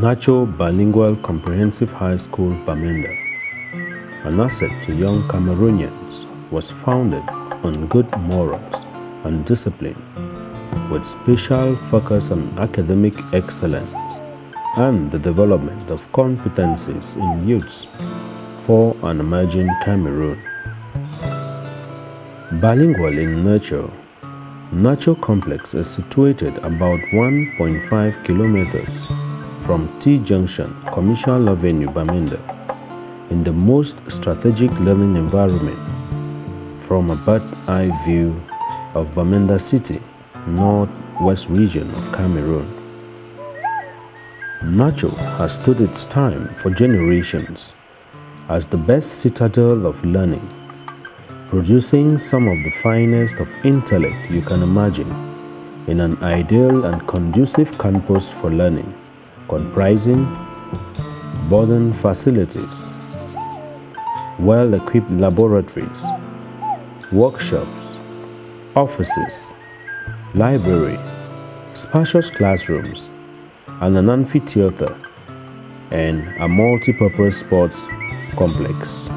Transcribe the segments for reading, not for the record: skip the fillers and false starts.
NACHO Bilingual Comprehensive High School, Bamenda, an asset to young Cameroonians, was founded on good morals and discipline, with special focus on academic excellence and the development of competencies in youths for an emerging Cameroon. Bilingual in nature, NACHO complex is situated about 1.5 kilometers from T-Junction, Commercial Avenue, Bamenda, in the most strategic learning environment from a bird's-eye view of Bamenda City, northwest region of Cameroon. NACHO has stood its time for generations as the best citadel of learning, producing some of the finest of intellect you can imagine in an ideal and conducive campus for learning, comprising modern facilities, well-equipped laboratories, workshops, offices, library, spacious classrooms, and an amphitheater, and a multi-purpose sports complex.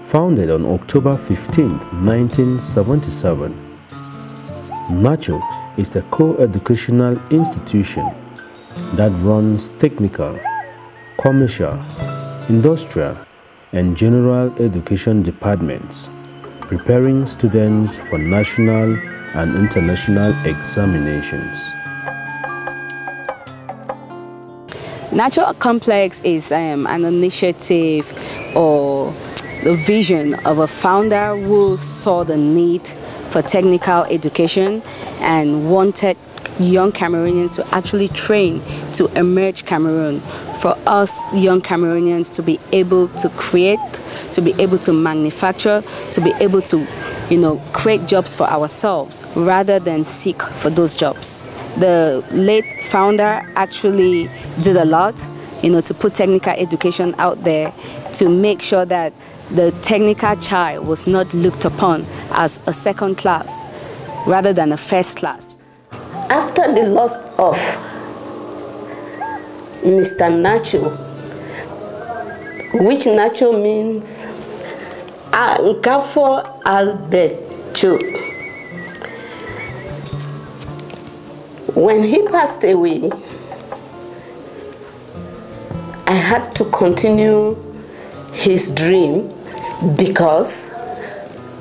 Founded on October 15, 1977, NACHO is a co-educational institution that runs technical, commercial, industrial, and general education departments, preparing students for national and international examinations. NACHO Complex is an initiative or the vision of a founder who saw the need for technical education and wanted young Cameroonians to actually train to emerge Cameroon, for us young Cameroonians to be able to create, to be able to manufacture, to be able to, create jobs for ourselves rather than seek for those jobs. The late founder actually did a lot, to put technical education out there to make sure that the technical child was not looked upon as a second class rather than a first class. After the loss of Mr. NACHO, which NACHO means Nkafo Albert Cho, when he passed away, I had to continue his dream because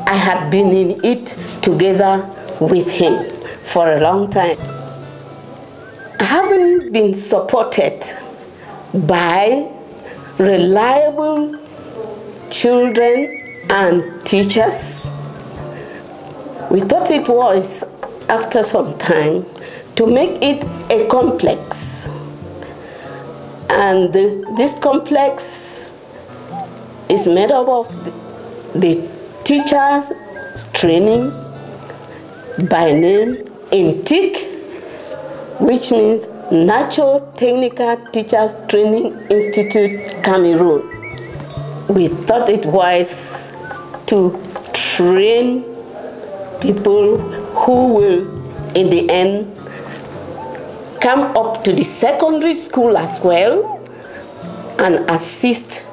I had been in it together with him for a long time. Having been supported by reliable children and teachers, we thought it was, after some time, to make it a complex. And this complex is made up of the teachers' training by name in TIC, which means NACHO Technical Teachers Training Institute, Cameroon. We thought it wise to train people who will, in the end, come up to the secondary school as well and assist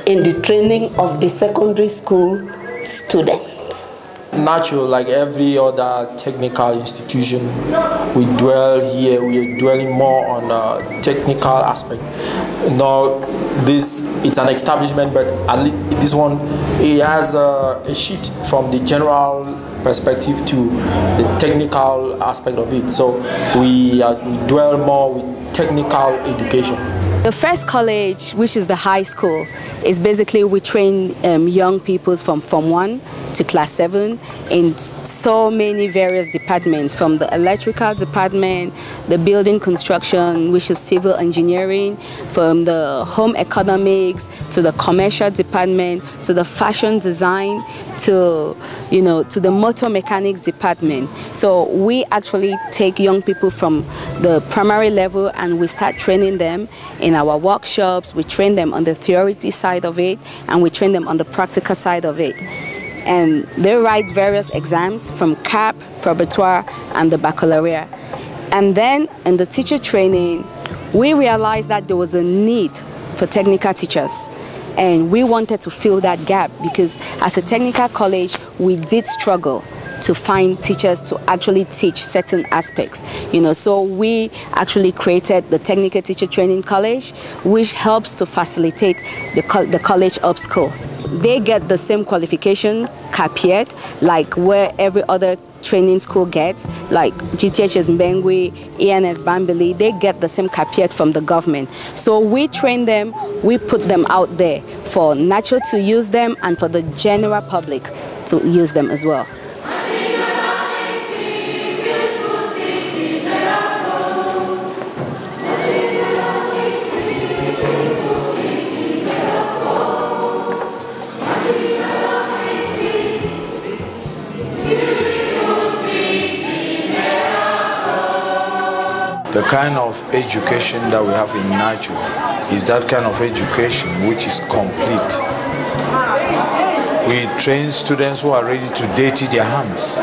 in the training of the secondary school students. NACHO, like every other technical institution, we dwell here, we are dwelling more on the technical aspect. Now, it's an establishment, but at least this one, it has a shift from the general perspective to the technical aspect of it. So we dwell more with technical education. The first college, which is the high school, is basically we train young people from Form 1 to Class 7 in so many various departments, from the electrical department, the building construction, which is civil engineering, from the home economics to the commercial department, to the fashion design, to the motor mechanics department. So we actually take young people from the primary level and we start training them in our workshops. We train them on the theory side of it and we train them on the practical side of it. And they write various exams from CAP, Probatoire, and the Baccalaureate. And then in the teacher training, we realized that there was a need for technical teachers. And we wanted to fill that gap because as a technical college, we did struggle to find teachers to actually teach certain aspects, so we actually created the Technical Teacher Training College, which helps to facilitate the college upskill. They get the same qualification, capiet, like where every other training school gets, like GTHS Mbengwe, ENS Bambili, they get the same capiet from the government. So we train them, we put them out there for NACHO to use them and for the general public to use them as well. The kind of education that we have in NACHO is that kind of education which is complete. We train students who are ready to dirty their hands.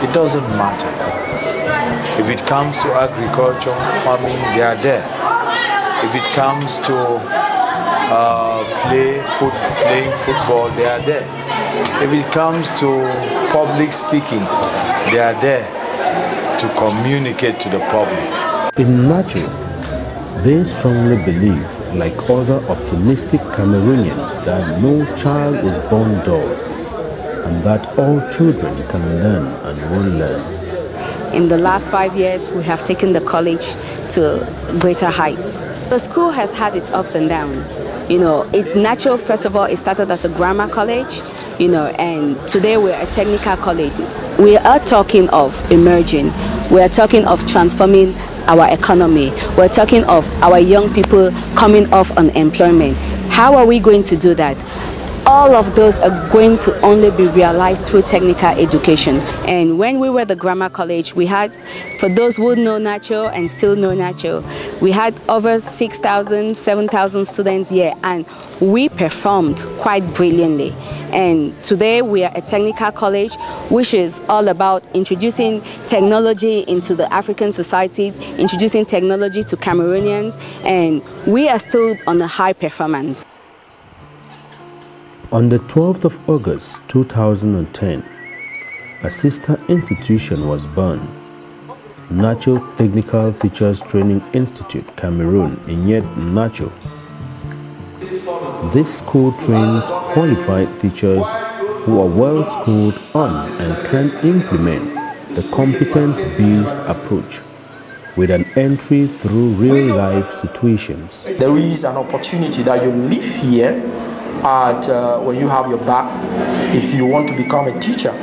It doesn't matter. If it comes to agriculture, farming, they are there. If it comes to playing football, they are there. If it comes to public speaking, they are there to communicate to the public. In NACHO, they strongly believe, like other optimistic Cameroonians, that no child is born dull and that all children can learn and will learn. In the last 5 years, we have taken the college to greater heights. The school has had its ups and downs. NACHO, first of all, it started as a grammar college, and today we're a technical college. We are talking of emerging. We are talking of transforming our economy. We're talking of our young people coming off unemployment. How are we going to do that? All of those are going to only be realized through technical education. And when we were the grammar college, we had, for those who know NACHO and still know NACHO, we had over 6,000, 7,000 students here, and we performed quite brilliantly. And today we are a technical college, which is all about introducing technology into the African society, introducing technology to Cameroonians, and we are still on a high performance. On the 12th of August 2010, a sister institution was born, NACHO Technical Teachers Training Institute, Cameroon, in Yet NACHO. This school trains qualified teachers who are well schooled on and can implement the competent-based approach with an entry through real-life situations. There is an opportunity that you live here and when you have your back, if you want to become a teacher,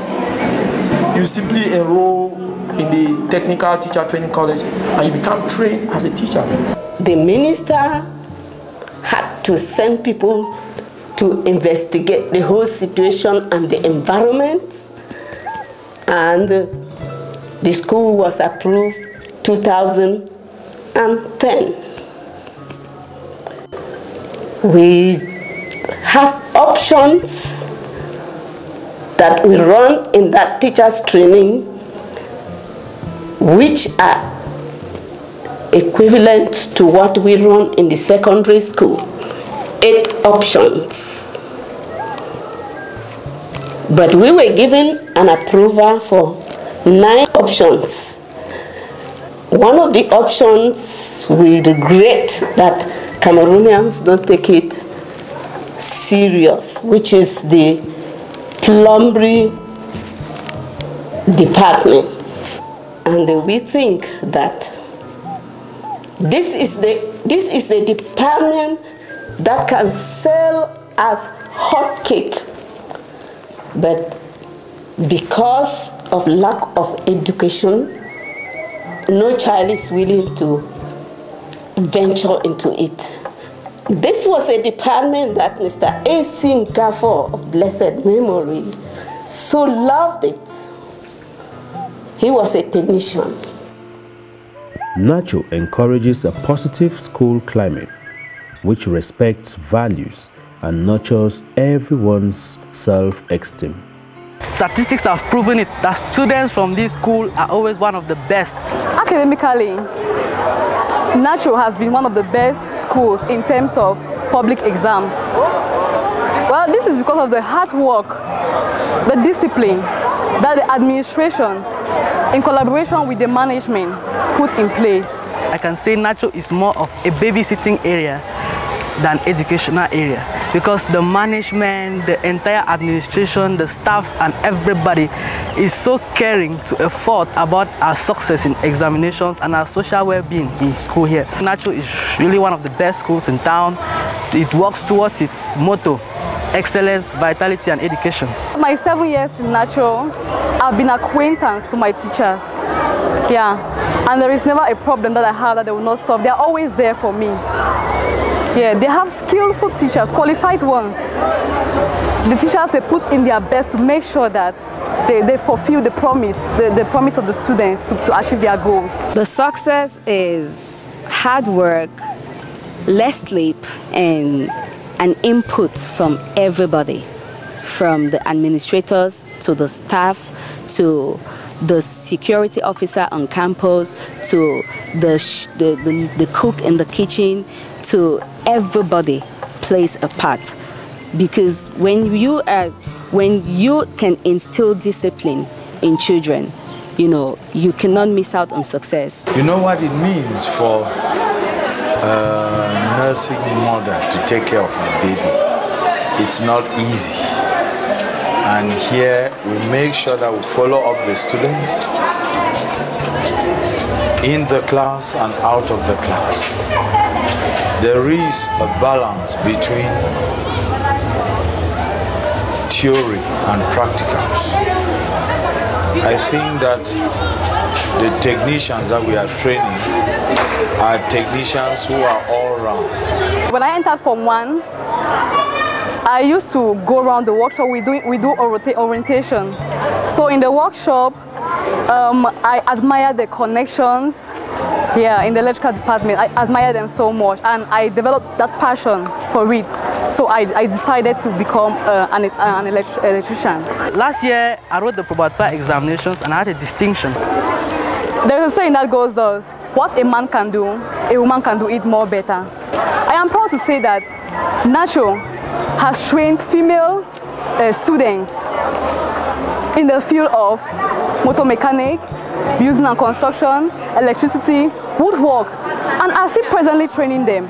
you simply enroll in the Technical Teacher Training College and you become trained as a teacher. The minister had to send people to investigate the whole situation and the environment, and the school was approved 2010. We have options that we run in that teachers training which are equivalent to what we run in the secondary school. 8 options. But we were given an approval for 9 options. One of the options, we regret that Cameroonians don't take it serious, which is the plumbery department. And we think that this is the department that can sell as hot cake, but because of lack of education, no child is willing to venture into it. This was a department that Mr. A.C. Nkafo of blessed memory so loved it. He was a technician. NACHO encourages a positive school climate which respects values and nurtures everyone's self-esteem. Statistics have proven it that students from this school are always one of the best. Academically, NACHO has been one of the best schools in terms of public exams. Well, this is because of the hard work, the discipline that the administration, in collaboration with the management, put in place. I can say NACHO is more of a babysitting area than educational area, because the management, the entire administration, the staffs and everybody is so caring to a fault about our success in examinations and our social well-being in school here. NACHO is really one of the best schools in town. It works towards its motto, excellence, vitality and education. My 7 years in NACHO, I've been acquaintance to my teachers. Yeah, and there is never a problem that I have that they will not solve. They are always there for me. Yeah, they have skillful teachers, qualified ones. The teachers, they put in their best to make sure that they fulfill the promise of the students to achieve their goals. The success is hard work, less sleep, and an input from everybody, from the administrators to the staff to the security officer on campus to the cook in the kitchen, to everybody plays a part. Because when you can instill discipline in children, you know, you cannot miss out on success. You know what it means for a nursing mother to take care of her baby? It's not easy. And here we make sure that we follow up the students in the class and out of the class. There is a balance between theory and practicals. I think that the technicians that we are training are technicians who are all round. When I entered Form 1, I used to go around the workshop. We do orientation. So in the workshop, I admire the connections. Yeah, in the electrical department, I admire them so much, and I developed that passion for it. So I decided to become an electrician. Last year, I wrote the probatoire examinations and I had a distinction. There's a saying that goes thus: what a man can do, a woman can do it more better. I am proud to say that NACHO has trained female students in the field of motor mechanic, building and construction, electricity, woodwork, and are still presently training them.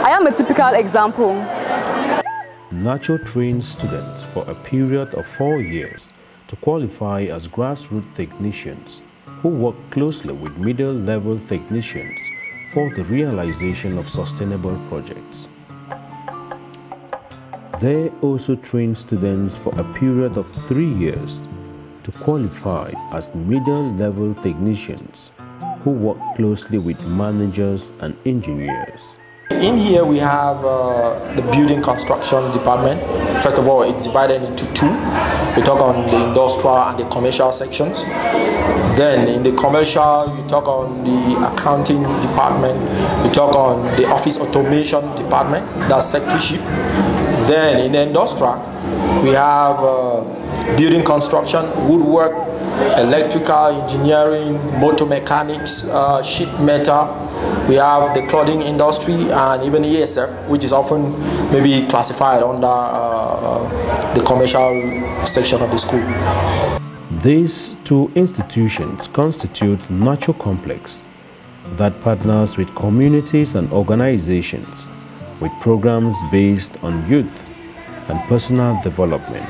I am a typical example. NACHO trains students for a period of 4 years to qualify as grassroots technicians who work closely with middle-level technicians for the realization of sustainable projects. They also train students for a period of 3 years to qualify as middle-level technicians who work closely with managers and engineers. In here we have the building construction department. First of all, it's divided into two. We talk on the industrial and the commercial sections. Then in the commercial, you talk on the accounting department. You talk on the office automation department, that's secretaryship. Then in the industrial, we have building construction, woodwork, electrical engineering, motor mechanics, sheet metal. We have the clothing industry and even ESF, which is often maybe classified under the commercial section of the school. These two institutions constitute NACHO Complex that partners with communities and organizations with programs based on youth and personal development,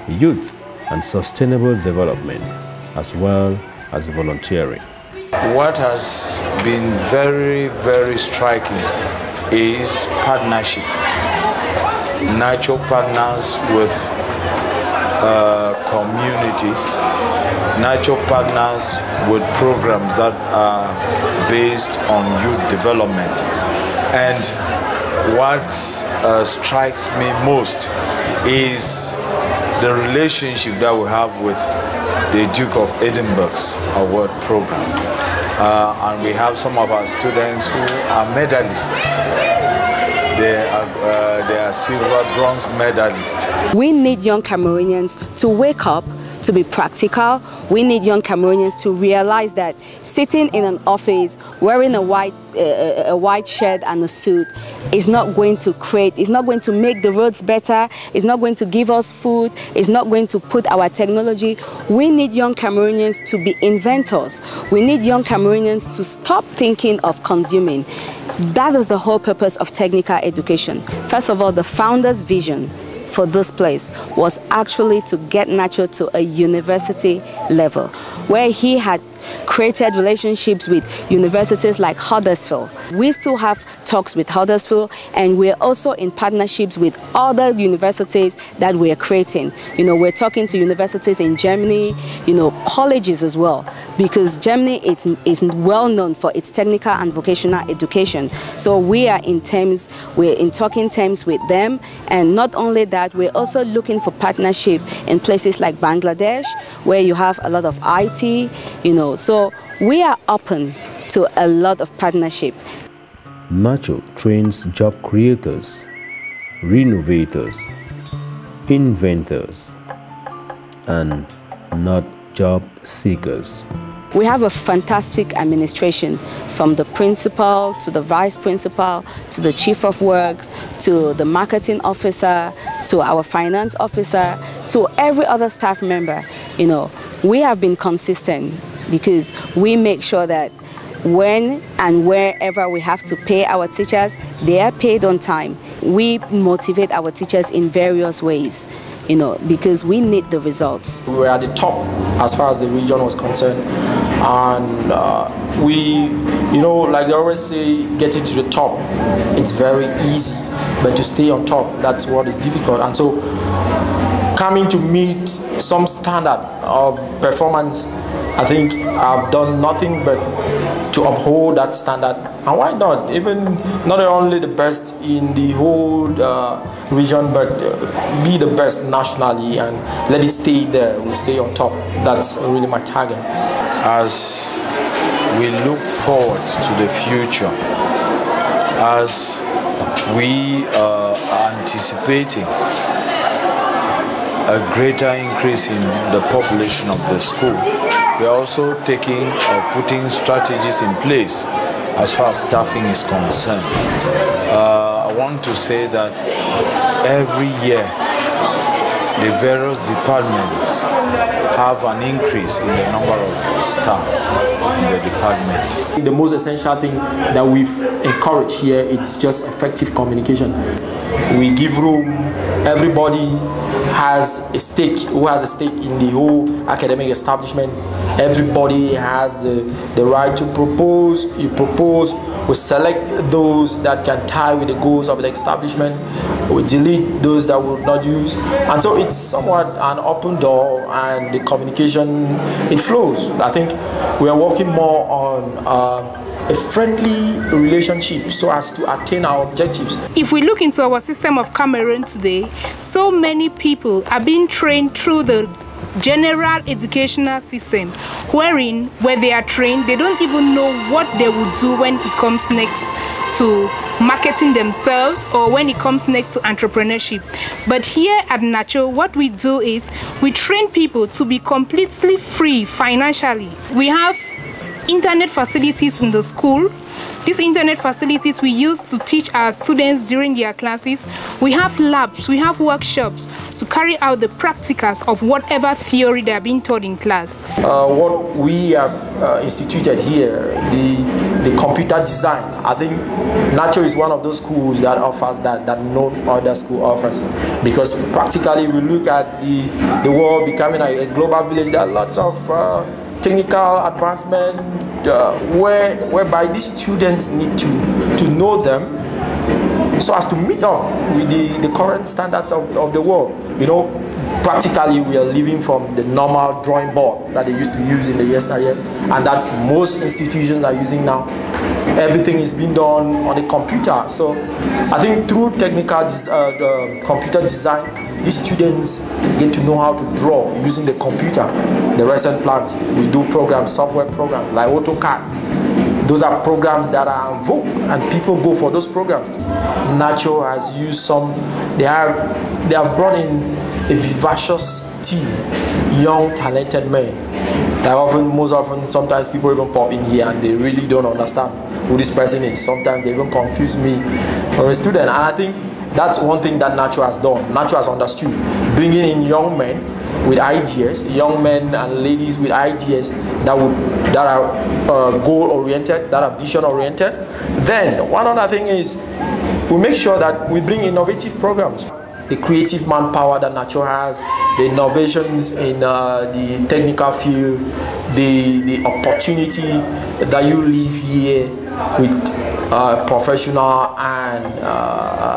youth and sustainable development, as well as volunteering. What has been very, very striking is partnership. NACHO partners with communities. NACHO partners with programs that are based on youth development. And what strikes me most is the relationship that we have with the Duke of Edinburgh's award program. And we have some of our students who are medalists. They are they are silver, bronze medalists. We need young Cameroonians to wake up, to be practical. We need young Cameroonians to realize that sitting in an office wearing a white shirt and a suit is not going to make the roads better, it's not going to give us food, it's not going to put our technology. We need young Cameroonians to be inventors. We need young Cameroonians to stop thinking of consuming. That is the whole purpose of technical education. First of all, the founder's vision for this place was actually to get NACHO to a university level, where he had created relationships with universities like Huddersfield. We still have talks with Huddersfield, and we're also in partnerships with other universities that we're creating. You know, we're talking to universities in Germany, you know, colleges as well, because Germany is well known for its technical and vocational education. So we are in talking terms with them, and not only that, we're also looking for partnership in places like Bangladesh, where you have a lot of IT, you know. So we are open to a lot of partnership. NACHO trains job creators, renovators, inventors, and not job seekers. We have a fantastic administration, from the principal to the vice principal to the chief of works to the marketing officer to our finance officer to every other staff member. You know, we have been consistent because we make sure that when and wherever we have to pay our teachers, they are paid on time. We motivate our teachers in various ways, you know, because we need the results. We were at the top as far as the region was concerned, and we, you know, like they always say, getting to the top, it's very easy, but to stay on top, that's what is difficult. And so coming to meet some standard of performance, I think I've done nothing but to uphold that standard. And why not? Even not only the best in the whole region, but be the best nationally and let it stay there. We stay on top. That's really my target. As we look forward to the future, as we are anticipating a greater increase in the population of the school, we are also taking or putting strategies in place as far as staffing is concerned. I want to say that every year the various departments have an increase in the number of staff in the department. The most essential thing that we've encouraged here is just effective communication. We give room, everybody has a stake, who has a stake in the whole academic establishment. Everybody has the right to propose. You propose, we select those that can tie with the goals of the establishment, we delete those that we will not use, and so it's somewhat an open door, and the communication, it flows. I think we are working more on a friendly relationship so as to attain our objectives. If we look into our system of Cameroon today, so many people are being trained through the general educational system, wherein where they are trained, they don't even know what they will do when it comes next to marketing themselves or when it comes next to entrepreneurship. But here at NACHO, what we do is we train people to be completely free financially. We have internet facilities in the school. These internet facilities we use to teach our students during their classes. We have labs, we have workshops to carry out the practicals of whatever theory they are being taught in class. What we have instituted here, the computer design, I think NACHO is one of those schools that offers that no other school offers. Because practically we look at the world becoming a global village. There are lots of technical advancement whereby these students need to know them so as to meet up with the current standards of the world. You know, practically we are living from the normal drawing board that they used to use in the yesteryears, and that most institutions are using now. Everything is being done on a computer. So I think through technical computer design, these students get to know how to draw using the computer. The recent plans, we do programs, software programs like AutoCAD. those are programs that are en vogue and people go for those programs. NACHO has used some, they have brought in a vivacious team, young talented men. Most often, sometimes people even pop in here and they really don't understand who this person is. Sometimes they even confuse me from a student, and I think that's one thing that NACHO has done. NACHO has understood, bringing in young men with ideas, young men and ladies with ideas that are goal-oriented, that are vision-oriented. Then one other thing is we make sure that we bring innovative programs. The creative manpower that NACHO has, the innovations in the technical field, the opportunity that you live here with professional and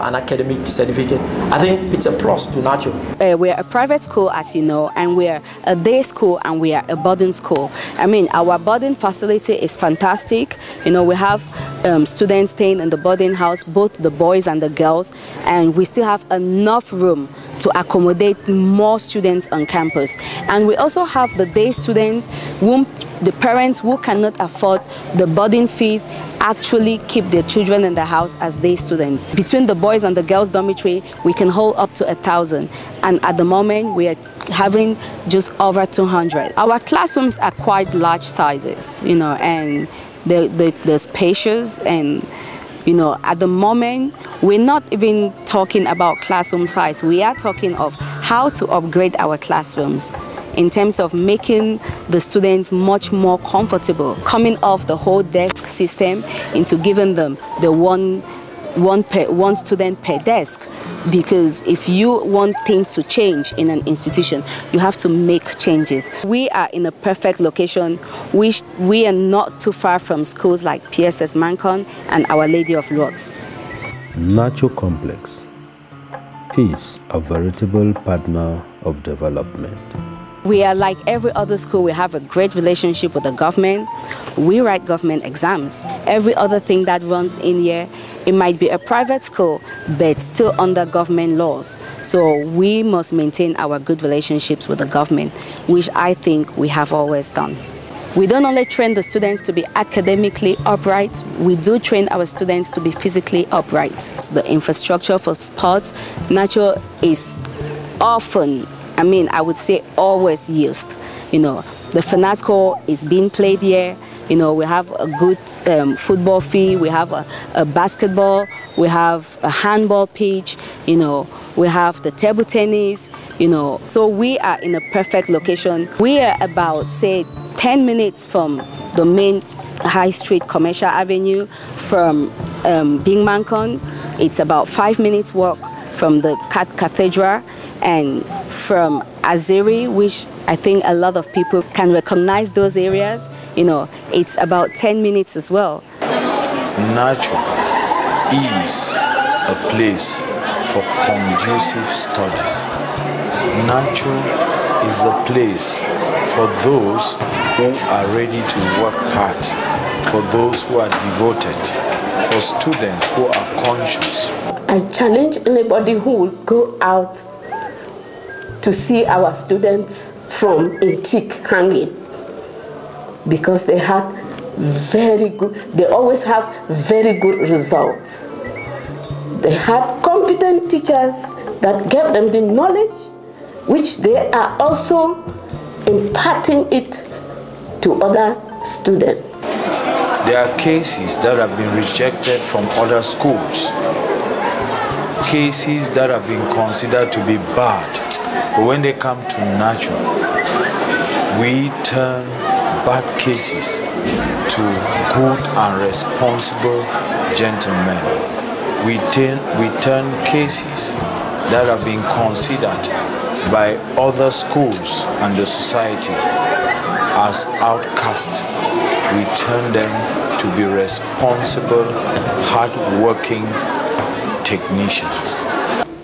an academic certificate. I think it's a plus to NACHO. We're a private school, as you know, and we're a day school and we are a boarding school. I mean, our boarding facility is fantastic. You know, we have students staying in the boarding house, both the boys and the girls, and we still have enough room to accommodate more students on campus. And we also have the day students, whom the parents who cannot afford the boarding fees actually keep their children in the house as day students. Between the boys and the girls dormitory, we can hold up to 1,000. And at the moment, we are having just over 200. Our classrooms are quite large sizes, you know, and they're spacious, and you know, at the moment, we're not even talking about classroom size. We are talking of how to upgrade our classrooms in terms of making the students much more comfortable, coming off the whole desk system into giving them the one student per desk. Because if you want things to change in an institution, you have to make changes. We are in a perfect location. We are not too far from schools like PSS Mancon and Our Lady of Lourdes. NACHO Complex is a veritable partner of development. We are like every other school. We have a great relationship with the government. We write government exams. Every other thing that runs in here, it might be a private school, but still under government laws. So we must maintain our good relationships with the government, which I think we have always done. We don't only train the students to be academically upright, we do train our students to be physically upright. The infrastructure for sports, NACHO is often, I would say always used. You know, the FNASCO is being played here. You know, we have a good football field, we have a basketball, we have a handball pitch, you know, we have the table tennis, you know. So we are in a perfect location. We are about, say, 10 minutes from the main High Street Commercial Avenue, from Bing Mancon. It's about 5 minutes walk from the Cathedral, and from Azeri, which I think a lot of people can recognize those areas. You know, it's about 10 minutes as well. NACHO is a place for conducive studies. NACHO is a place for those who are ready to work hard, for those who are devoted, for students who are conscious. I challenge anybody who will go out to see our students from Intik hanging, because they had very good, they always have very good results. They had competent teachers that gave them the knowledge, which they are also imparting it to other students. There are cases that have been rejected from other schools, cases that have been considered to be bad, but when they come to NACHO, we turn bad cases to good and responsible gentlemen. We turn cases that have been considered by other schools and the society as outcasts. We turn them to be responsible, hard-working technicians.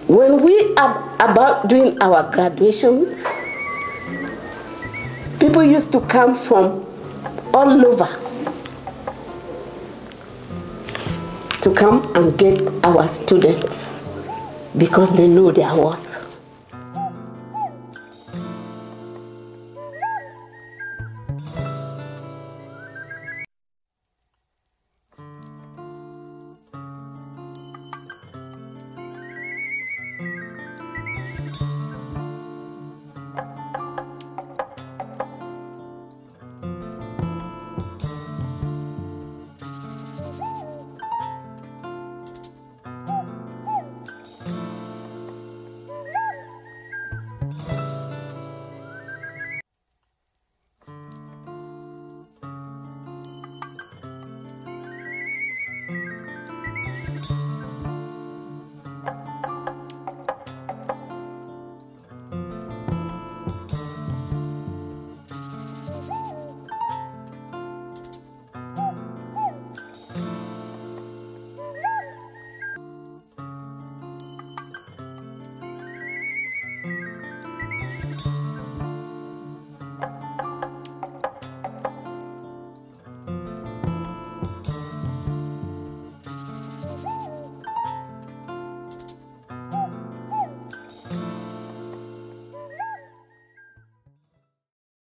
When we are about doing our graduations, people used to come from all over to come and get our students because they know their worth.